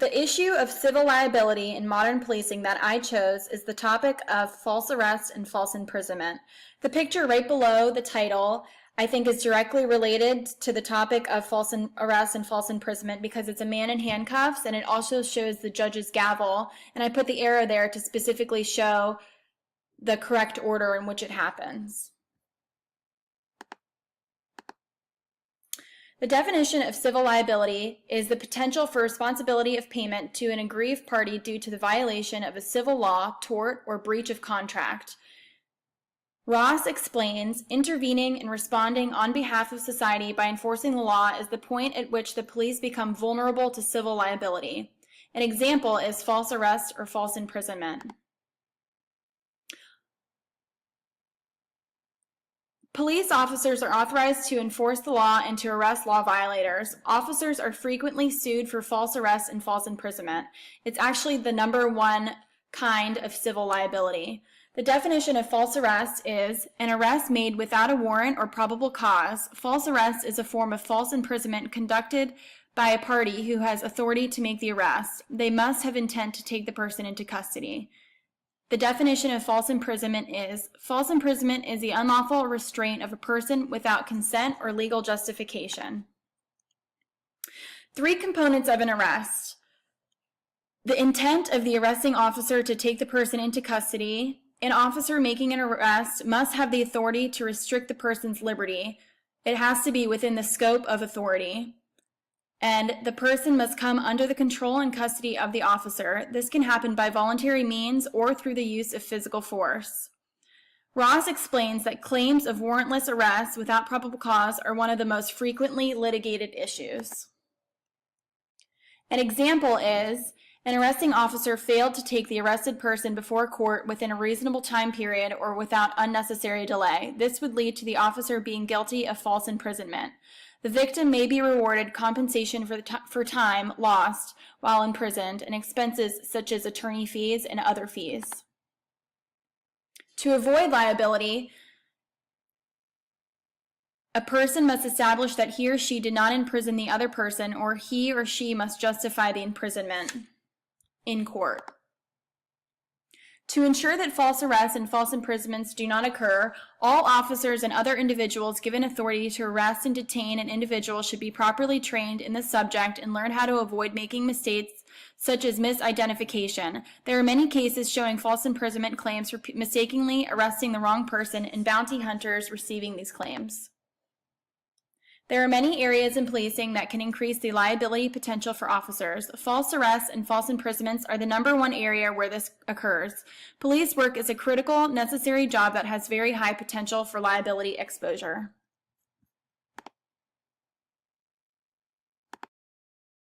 The issue of civil liability in modern policing that I chose is the topic of false arrest and false imprisonment. The picture right below the title I think is directly related to the topic of false arrest and false imprisonment because it's a man in handcuffs, and it also shows the judge's gavel, and I put the arrow there to specifically show the correct order in which it happens. The definition of civil liability is the potential for responsibility of payment to an aggrieved party due to the violation of a civil law, tort, or breach of contract. Ross explains, intervening and responding on behalf of society by enforcing the law is the point at which the police become vulnerable to civil liability. An example is false arrest or false imprisonment. Police officers are authorized to enforce the law and to arrest law violators. Officers are frequently sued for false arrest and false imprisonment. It's actually the #1 kind of civil liability. The definition of false arrest is an arrest made without a warrant or probable cause. False arrest is a form of false imprisonment conducted by a party who has authority to make the arrest. They must have intent to take the person into custody. The definition of false imprisonment is the unlawful restraint of a person without consent or legal justification. 3 components of an arrest: the intent of the arresting officer to take the person into custody. An officer making an arrest must have the authority to restrict the person's liberty. It has to be within the scope of authority. And the person must come under the control and custody of the officer. This can happen by voluntary means or through the use of physical force. Ross explains that claims of warrantless arrest without probable cause are one of the most frequently litigated issues. An example is, an arresting officer failed to take the arrested person before court within a reasonable time period or without unnecessary delay. This would lead to the officer being guilty of false imprisonment. The victim may be rewarded compensation for time lost while imprisoned and expenses such as attorney fees and other fees. To avoid liability, a person must establish that he or she did not imprison the other person, or he or she must justify the imprisonment in court. To ensure that false arrests and false imprisonments do not occur, all officers and other individuals given authority to arrest and detain an individual should be properly trained in the subject and learn how to avoid making mistakes such as misidentification. There are many cases showing false imprisonment claims for mistakenly arresting the wrong person and bounty hunters receiving these claims. There are many areas in policing that can increase the liability potential for officers. False arrests and false imprisonments are the #1 area where this occurs. Police work is a critical, necessary job that has very high potential for liability exposure.